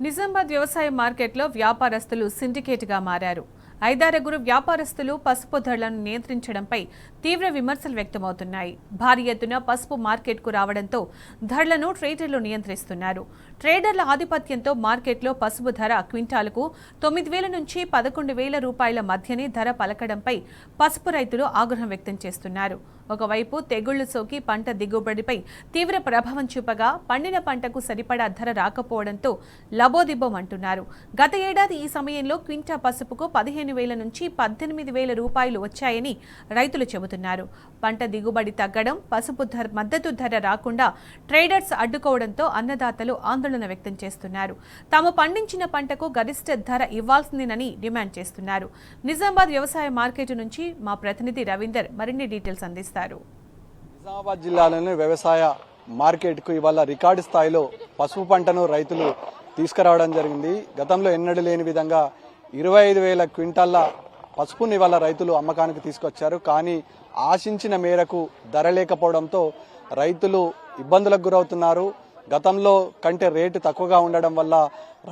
నిజామాబాద్ వ్యవసాయ మార్కెట్లో వ్యాపారస్తులు సిండికేట్గా మారారు. ఐదారుగురు వ్యాపారస్తులు పసుపు ధరలను నియంత్రించడంపై తీవ్ర విమర్శలు వ్యక్తమవుతున్నాయి. భారీ ఎత్తున పసుపు మార్కెట్కు రావడంతో ధరలను ట్రేడర్లు నియంత్రిస్తున్నారు. ట్రేడర్ల ఆధిపత్యంతో మార్కెట్లో పసుపు ధర క్వింటాలకు 9,000 నుంచి 11,000 రూపాయల మధ్యనే ధర పలకడంపై పసుపు రైతులు ఆగ్రహం వ్యక్తం చేస్తున్నారు. ఒకవైపు తెగుళ్లు సోకి పంట దిగుబడిపై తీవ్ర ప్రభావం చూపగా పండిన పంటకు సరిపడా ధర రాకపోవడంతో లబోదిబ్బం అంటున్నారు. గత ఏడాది ఈ సమయంలో క్వింటా పసుపుకు 15,000 నుంచి 18,000 రూపాయలు వచ్చాయని రైతులు చెబుతున్నారు. పంట దిగుబడి తగ్గడం, పసుపు మద్దతు ధర రాకుండా ట్రేడర్స్ అడ్డుకోవడంతో అన్నదాతలు ఆందోళన వ్యక్తం చేస్తున్నారు. తాము పండించిన పంటకు గరిష్ట ధర ఇవ్వాల్సిందేనని డిమాండ్ చేస్తున్నారు. నిజామాబాద్ వ్యవసాయ మార్కెట్ నుంచి మా ప్రతినిధి రవీందర్ మరిన్ని డీటెయిల్స్ అందిస్తారు. నిజామాబాద్ జిల్లాలోని వ్యవసాయ మార్కెట్కు ఇవాళ రికార్డు స్థాయిలో పసుపు పంటను రైతులు తీసుకురావడం జరిగింది. గతంలో ఎన్నడూ లేని విధంగా 25,000 క్వింటాళ్ల పసుపుని ఇవాళ రైతులు అమ్మకానికి తీసుకొచ్చారు. కానీ ఆశించిన మేరకు ధర లేకపోవడంతో రైతులు ఇబ్బందులకు గురవుతున్నారు. గతంలో కంటే రేటు తక్కువగా ఉండడం వల్ల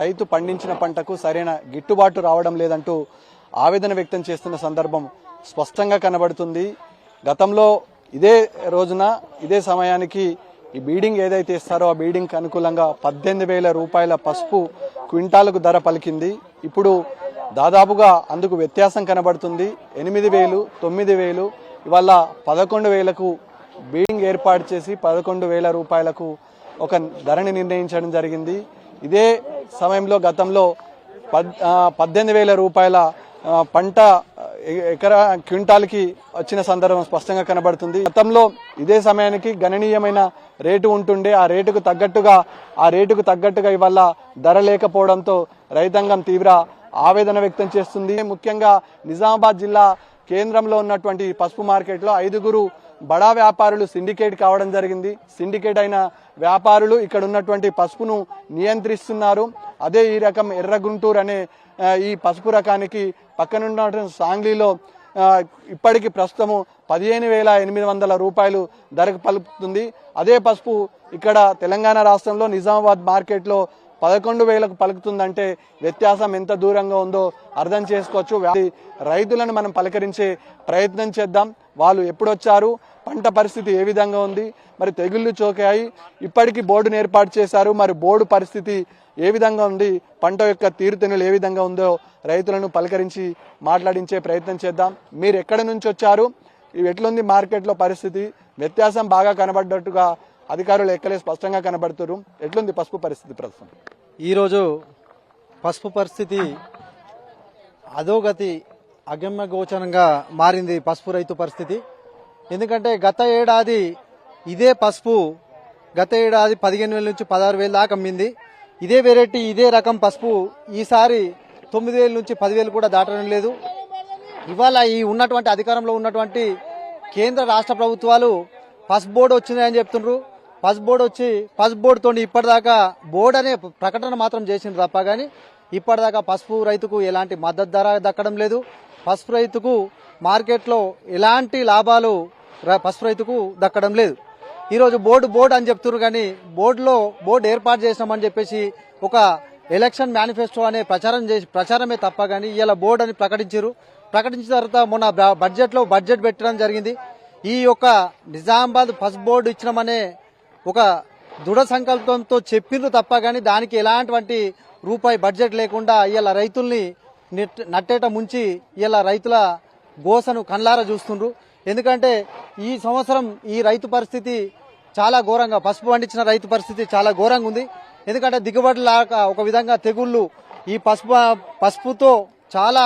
రైతు పండించిన పంటకు సరైన గిట్టుబాటు రావడం లేదంటూ ఆవేదన వ్యక్తం చేస్తున్న సందర్భం స్పష్టంగా కనబడుతుంది. గతంలో ఇదే రోజున ఇదే సమయానికి ఈ బీడింగ్ ఏదైతే ఇస్తారో ఆ బీడింగ్కి అనుకూలంగా 18,000 రూపాయల పసుపు క్వింటాలకు ధర పలికింది. ఇప్పుడు దాదాపుగా అందుకు వ్యత్యాసం కనబడుతుంది. 8,000, 9,000 ఇవాళ 11,000కు బీడింగ్ ఏర్పాటు చేసి 11,000 రూపాయలకు ఒక ధరని నిర్ణయించడం జరిగింది. ఇదే సమయంలో గతంలో 18,000 రూపాయల పంట ఎకరా క్వింటాల్కి వచ్చిన సందర్భం స్పష్టంగా కనబడుతుంది. గతంలో ఇదే సమయానికి గణనీయమైన రేటు ఉంటుండే. ఆ రేటుకు తగ్గట్టుగా ఇవాళ ధర లేకపోవడంతో రైతాంగం తీవ్ర ఆవేదన వ్యక్తం చేస్తుంది. ముఖ్యంగా నిజామాబాద్ జిల్లా కేంద్రంలో ఉన్నటువంటి పసుపు మార్కెట్లో 5గురు బడా వ్యాపారులు సిండికేట్ కావడం జరిగింది. సిండికేట్ అయిన వ్యాపారులు ఇక్కడ ఉన్నటువంటి పసుపును నియంత్రిస్తున్నారు. అదే ఈ రకం ఎర్రగుంటూరు అనే ఈ పసుపు రకానికి పక్కనున్నటువంటి సాంగ్లీలో ఇప్పటికి ప్రస్తుతము 15,800 రూపాయలు ధరకు పలుకుతుంది. అదే పసుపు ఇక్కడ తెలంగాణ రాష్ట్రంలో నిజామాబాద్ మార్కెట్లో 11,000కు పలుకుతుందంటే వ్యత్యాసం ఎంత దూరంగా ఉందో అర్థం చేసుకోవచ్చు. రైతులను మనం పలకరించే ప్రయత్నం చేద్దాం. వాళ్ళు ఎప్పుడొచ్చారు, పంట పరిస్థితి ఏ విధంగా ఉంది, మరి తెగుళ్లు చోకాయి, ఇప్పటికీ బోర్డును ఏర్పాటు చేశారు, మరి బోర్డు పరిస్థితి ఏ విధంగా ఉంది, పంట యొక్క తీరుతెన్నులు ఏ విధంగా ఉందో రైతులను పలకరించి మాట్లాడించే ప్రయత్నం చేద్దాం. మీరు ఎక్కడి నుంచి వచ్చారు, ఎట్లుంది మార్కెట్లో పరిస్థితి, వ్యత్యాసం బాగా కనబడ్డట్టుగా అధికారులు ఎక్కలే స్పష్టంగా కనబడుతున్నారు. ఎట్లుంది పసుపు పరిస్థితి ప్రస్తుతం? ఈరోజు పసుపు పరిస్థితి అధోగతి అగమ్య గోచరంగా మారింది. పసుపు రైతు పరిస్థితి ఎందుకంటే గత ఏడాది ఇదే పసుపు 15,000 నుంచి 16,000 దాకా అమ్మింది. ఇదే వెరైటీ ఇదే రకం పసుపు ఈసారి 9,000 నుంచి 10,000 కూడా దాటడం లేదు. ఇవాళ ఈ ఉన్నటువంటి అధికారంలో ఉన్నటువంటి కేంద్ర రాష్ట్ర ప్రభుత్వాలు పసుపు బోర్డు వచ్చిందని చెప్తున్నారు. పసుపు బోర్డు వచ్చి పసుపు బోర్డుతో ఇప్పటిదాకా బోర్డు అనే ప్రకటన మాత్రం చేసింది తప్ప కానీ ఇప్పటిదాకా పసుపు రైతుకు ఎలాంటి మద్దతు ధర దక్కడం లేదు. పసుపు రైతుకు మార్కెట్లో ఎలాంటి లాభాలు పసుపు రైతుకు దక్కడం లేదు. ఈరోజు బోర్డు అని చెప్తున్నారు కానీ బోర్డు ఏర్పాటు చేసినామని చెప్పేసి ఒక ఎలక్షన్ మేనిఫెస్టో అనే ప్రచారమే తప్ప కానీ ఇలా బోర్డు అని ప్రకటించిన తర్వాత మొన్న బడ్జెట్ పెట్టడం జరిగింది. ఈ యొక్క నిజామాబాద్ పసుపు బోర్డు ఇచ్చినామనే ఒక దృఢ సంకల్పంతో చెప్పిండ్రు తప్ప కానీ దానికి ఎలాంటి రూపాయి బడ్జెట్ లేకుండా ఇలా రైతుల్ని నట్టేట ముంచి ఇలా రైతుల గోసను కళ్ళారా చూస్తుండ్రు. ఎందుకంటే ఈ సంవత్సరం ఈ రైతు పరిస్థితి చాలా ఘోరంగా, పసుపు పండించిన రైతు పరిస్థితి చాలా ఘోరంగా ఉంది. ఎందుకంటే దిగుబడి లేక ఒక విధంగా తెగుళ్లు ఈ పసుపుతో చాలా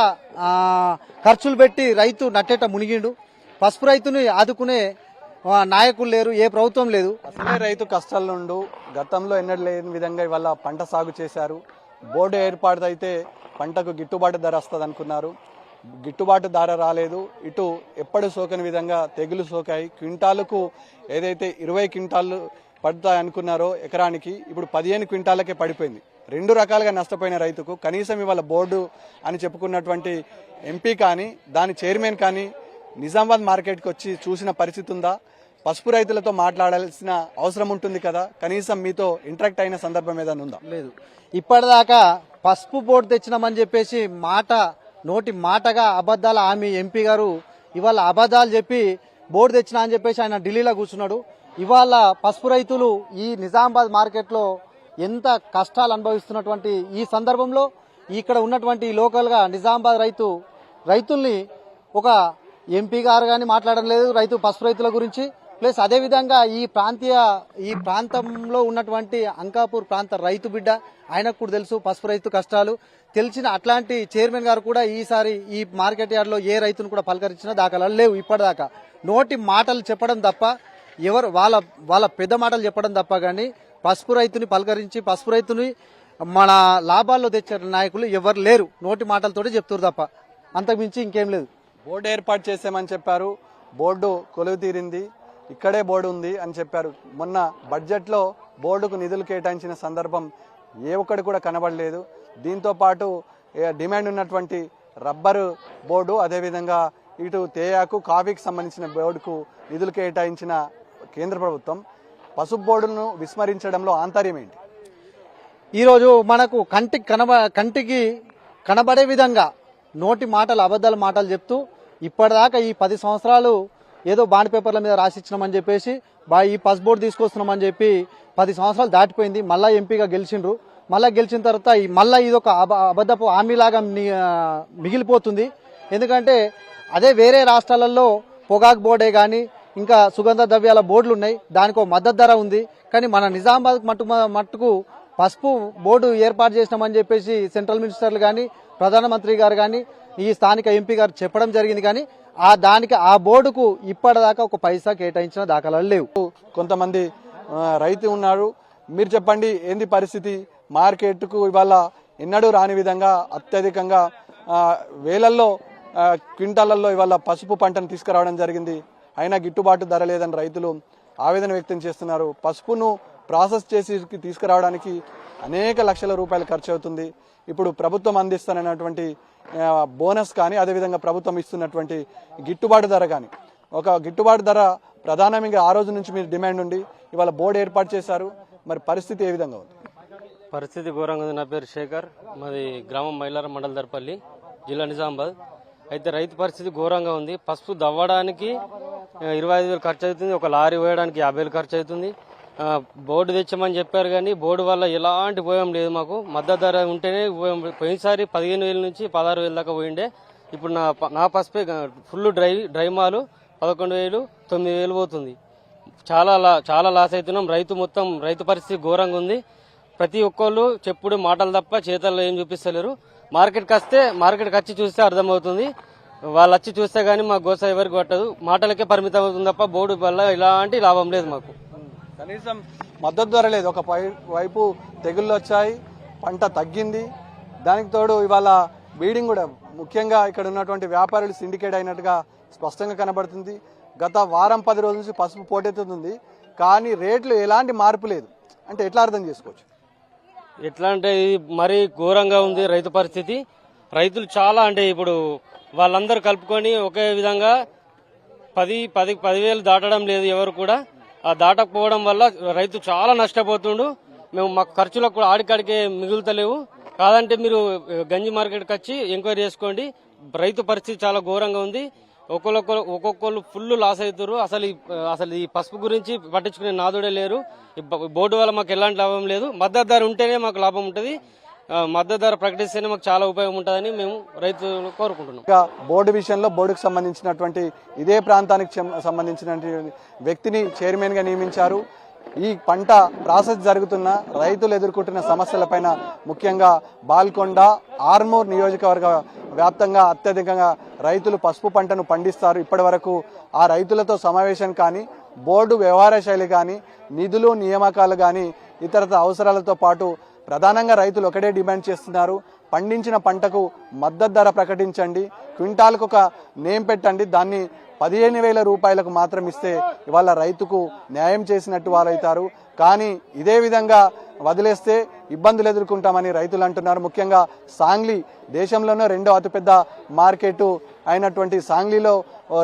ఖర్చులు పెట్టి రైతు నట్టేట మునిగిండు. పసుపు రైతుని ఆదుకునే నాయకులు లేరు, ఏ ప్రభుత్వం లేదు. అసలే రైతు కష్టాల్లో ఉండు. గతంలో ఎన్నడూ లేని విధంగా ఇవాళ పంట సాగు చేశారు. బోర్డు ఏర్పాటు అయితే పంటకు గిట్టుబాటు ధర వస్తుంది అనుకున్నారు. గిట్టుబాటు ధర రాలేదు. ఇటు ఎప్పుడు సోకని విధంగా తెగులు సోకాయి. క్వింటాలకు ఏదైతే 20 క్వింటాలు పడతాయి అనుకున్నారో ఎకరానికి, ఇప్పుడు 15 క్వింటాలకే పడిపోయింది. 2 రకాలుగా నష్టపోయిన రైతుకు కనీసం ఇవాళ బోర్డు అని చెప్పుకున్నటువంటి ఎంపీ కానీ దాని చైర్మన్ కానీ నిజామాబాద్ మార్కెట్కి వచ్చి చూసిన పరిస్థితి ఉందా? పసుపు రైతులతో మాట్లాడాల్సిన అవసరం ఉంటుంది కదా, కనీసం మీతో ఇంటరాక్ట్ అయిన సందర్భం ఏదైనా ఉందా? లేదు. ఇప్పటిదాకా పసుపు బోర్డు తెచ్చినామని చెప్పేసి నోటి మాటగా అబద్ధాల హామీ ఎంపీ గారు ఇవాళ అబద్ధాలు చెప్పి బోర్డు తెచ్చినా అని చెప్పేసి ఆయన ఢిల్లీలో కూర్చున్నాడు. ఇవాళ పసుపు రైతులు ఈ నిజామాబాద్ మార్కెట్లో ఎంత కష్టాలు అనుభవిస్తున్నటువంటి ఈ సందర్భంలో ఇక్కడ ఉన్నటువంటి లోకల్గా నిజామాబాద్ రైతుల్ని ఒక ఎంపీ గారు కానీ మాట్లాడడం లేదు పసుపు రైతుల గురించి. ప్లస్ అదేవిధంగా ఈ ప్రాంతంలో ఉన్నటువంటి అంకాపూర్ ప్రాంత రైతు బిడ్డ, ఆయనకు కూడా తెలుసు పసుపు రైతు కష్టాలు. తెలిసిన అట్లాంటి చైర్మన్ గారు కూడా ఈసారి ఈ మార్కెట్ యార్డ్లో ఏ రైతును కూడా పలకరించిన దాఖలాలు లేవు. ఇప్పటిదాకా నోటి మాటలు చెప్పడం తప్ప, ఎవరు వాళ్ళ పెద్ద మాటలు చెప్పడం తప్ప కానీ పసుపు రైతుని పలకరించి పసుపు రైతుని మన లాభాల్లో తెచ్చే నాయకులు ఎవరు లేరు. నోటి మాటలతోటి చెప్తారు తప్ప అంతకుమించి ఇంకేం లేదు. బోర్డు ఏర్పాటు చేసామని చెప్పారు, బోర్డు కొలువు తీరింది, ఇక్కడే బోర్డు ఉంది అని చెప్పారు. మొన్న బడ్జెట్లో బోర్డుకు నిధులు కేటాయించిన సందర్భం ఏ ఒక్కటి కూడా కనబడలేదు. దీంతో పాటు డిమాండ్ ఉన్నటువంటి రబ్బరు బోర్డు, అదేవిధంగా ఇటు తేయాకు కాఫీకి సంబంధించిన బోర్డుకు నిధులు కేటాయించిన కేంద్ర ప్రభుత్వం పసుపు బోర్డును విస్మరించడంలో ఆంతర్యం ఏంటి? ఈరోజు మనకు కంటికి కనబడే విధంగా నోటి మాటలు అబద్ధాల మాటలు చెప్తూ ఇప్పటిదాకా ఈ 10 సంవత్సరాలు ఏదో బాండ్ పేపర్ల మీద రాసిచ్చినామని చెప్పేసి ఈ పసుపు బోర్డు తీసుకొస్తున్నామని చెప్పి 10 సంవత్సరాలు దాటిపోయింది. మళ్ళా ఎంపీగా గెలిచిండ్రు. మళ్ళా గెలిచిన తర్వాత మళ్ళా ఇదొక అబద్ధపు హామీలాగా మిగిలిపోతుంది. ఎందుకంటే అదే వేరే రాష్ట్రాలలో పొగాకు బోర్డే కానీ ఇంకా సుగంధ ద్రవ్యాల బోర్డులు ఉన్నాయి, దానికి మద్దతు ధర ఉంది. కానీ మన నిజామాబాద్ మట్టుకు పసుపు బోర్డు ఏర్పాటు చేసినామని చెప్పేసి సెంట్రల్ మినిస్టర్లు కానీ ప్రధానమంత్రి గారు కానీ ఈ స్థానిక ఎంపీ గారు చెప్పడం జరిగింది. కానీ ఆ బోర్డుకు ఇప్పటిదాకా ఒక పైసా కేటాయించిన దాఖలాలు లేవు. కొంతమంది రైతు ఉన్నారు, మీరు చెప్పండి ఏంది పరిస్థితి? మార్కెట్కు ఇవాళ ఎన్నడూ రాని విధంగా అత్యధికంగా వేలల్లో క్వింటాలలో ఇవాళ పసుపు పంటను తీసుకురావడం జరిగింది. అయినా గిట్టుబాటు ధర లేదని రైతులు ఆవేదన వ్యక్తం చేస్తున్నారు. పసుపును ప్రాసెస్ చేసి తీసుకురావడానికి అనేక లక్షల రూపాయలు ఖర్చు అవుతుంది. ఇప్పుడు ప్రభుత్వం అందిస్తున్నటువంటి బోనస్ కానీ, అదేవిధంగా ప్రభుత్వం ఇస్తున్నటువంటి గిట్టుబాటు ధర కానీ, ఒక గిట్టుబాటు ధర ప్రధానంగా ఆ రోజు నుంచి మీరు డిమాండ్ ఉండి ఇవాళ బోర్డు ఏర్పాటు చేశారు. మరి పరిస్థితి ఏ విధంగా ఉంది? పరిస్థితి ఘోరంగా ఉంది. నా పేరు శేఖర్, మాది గ్రామం మైలారం మండల దర్పల్లి, జిల్లా నిజామాబాద్. అయితే రైతు పరిస్థితి ఘోరంగా ఉంది. పసుపు దవ్వడానికి 25,000 ఖర్చు అవుతుంది, ఒక లారీ వేయడానికి 50,000 ఖర్చు అవుతుంది. బోర్డు తెచ్చామని చెప్పారు కానీ బోర్డు వల్ల ఎలాంటి ఉపయోగం లేదు. మాకు మద్దతు ధర ఉంటేనే పోయినసారి 15,000 నుంచి 16,000 దాకా పోయిండే. ఇప్పుడు నా పసుపే ఫుల్ డ్రై మాలు 11,000, 9,000 పోతుంది. చాలా లాస్ అవుతున్నాం. రైతు పరిస్థితి ఘోరంగా ఉంది. ప్రతి ఒక్కళ్ళు చెప్పుడు మాటలు తప్ప చేతల్లో ఏం చూపిస్తలేరు. మార్కెట్కి వచ్చి చూస్తే అర్థమవుతుంది. వాళ్ళు వచ్చి చూస్తే గానీ మా గోస ఎవరికి పట్టదు, మాటలకే పరిమితం అవుతుంది తప్ప బోర్డు వల్ల ఎలాంటి లాభం లేదు. మాకు కనీసం మద్దతు ధర లేదు. ఒక వైపు తెగుళ్ళు వచ్చాయి, పంట తగ్గింది, దానికి తోడు ఇవాళ బీడింగ్ కూడా ముఖ్యంగా ఇక్కడ ఉన్నటువంటి వ్యాపారులు సిండికేట్ అయినట్టుగా స్పష్టంగా కనబడుతుంది. గత వారం 10 రోజుల నుంచి పసుపు పోటెత్తుతుంది, కానీ రేట్లు ఎలాంటి మార్పు లేదు. అంటే ఎట్లా అర్థం చేసుకోవచ్చు? ఎట్లా అంటే ఇది మరీ ఘోరంగా ఉంది రైతు పరిస్థితి. రైతులు చాలా అంటే ఇప్పుడు వాళ్ళందరూ కలుపుకొని ఒకే విధంగా 10,000 దాటడం లేదు ఎవరు కూడా. ఆ దాటకపోవడం వల్ల రైతు చాలా నష్టపోతుండు. మాకు ఖర్చులకు కూడా ఆడికాడికే మిగులుతలేవు. కాదంటే మీరు గంజి మార్కెట్కి వచ్చి ఎంక్వైరీ చేసుకోండి. రైతు పరిస్థితి చాలా ఘోరంగా ఉంది. ఒక్కొక్కరు ఫుల్ లాస్ అవుతారు. అసలు ఈ పసుపు గురించి పట్టించుకునే నాదుడే లేరు. బోర్డు వల్ల మాకు ఎలాంటి లాభం లేదు. మద్దతు ధర ఉంటేనే మాకు లాభం ఉంటుంది. మద్దతు ధర ప్రకటిస్తేనే మాకు చాలా ఉపయోగం ఉంటుందని మేము రైతులు కోరుకుంటున్నాం. బోర్డు విషయంలో బోర్డుకు సంబంధించినటువంటి ఇదే ప్రాంతానికి సంబంధించినటువంటి వ్యక్తిని చైర్మన్ గా నియమించారు. ఈ పంట ప్రాసెస్ జరుగుతున్న రైతులు ఎదుర్కొంటున్న సమస్యలపైన ముఖ్యంగా బాల్కొండ, ఆర్మూర్ నియోజకవర్గ వ్యాప్తంగా అత్యధికంగా రైతులు పసుపు పంటను పండిస్తారు. ఇప్పటి వరకు ఆ రైతులతో సమావేశం కానీ, బోర్డు వ్యవహార శైలి కానీ, నిధులు నియామకాలు కానీ, ఇతర అవసరాలతో పాటు ప్రధానంగా రైతులు ఒకటే డిమాండ్ చేస్తున్నారు. పండించిన పంటకు మద్దతు ధర ప్రకటించండి, క్వింటాల్కు ఒక నేమ్ పెట్టండి, దాన్ని 15,000 రూపాయలకు మాత్రం ఇస్తే ఇవాళ రైతుకు న్యాయం చేసినట్టు వారైతారు. కానీ ఇదే విధంగా వదిలేస్తే ఇబ్బందులు ఎదుర్కొంటామని రైతులు అంటున్నారు. ముఖ్యంగా సాంగ్లీ దేశంలోనే 2వ అతిపెద్ద మార్కెట్ అయినటువంటి సాంగ్లీలో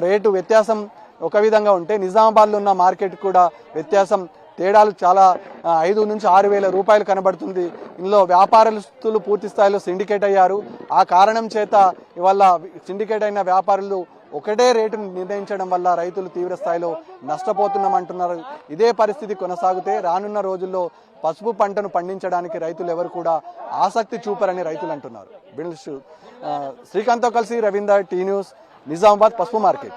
రేటు వ్యత్యాసం ఒక విధంగా ఉంటే నిజామాబాద్లో ఉన్న మార్కెట్ కూడా వ్యత్యాసం తేడాలు చాలా 5 నుంచి 6 వేల రూపాయలు కనబడుతుంది. ఇందులో వ్యాపారస్తులు పూర్తి స్థాయిలో సిండికేట్ అయ్యారు. ఆ కారణం చేత ఇవాళ సిండికేట్ అయిన వ్యాపారులు ఒకటే రేటును నిర్ణయించడం వల్ల రైతులు తీవ్ర స్థాయిలో నష్టపోతున్నామంటున్నారు. ఇదే పరిస్థితి కొనసాగితే రానున్న రోజుల్లో పసుపు పంటను పండించడానికి రైతులు ఎవరు కూడా ఆసక్తి చూపరని రైతులు అంటున్నారు. శ్రీకాంత్తో కలిసి రవీందర్, టీ న్యూస్, నిజామాబాద్ పసుపు మార్కెట్.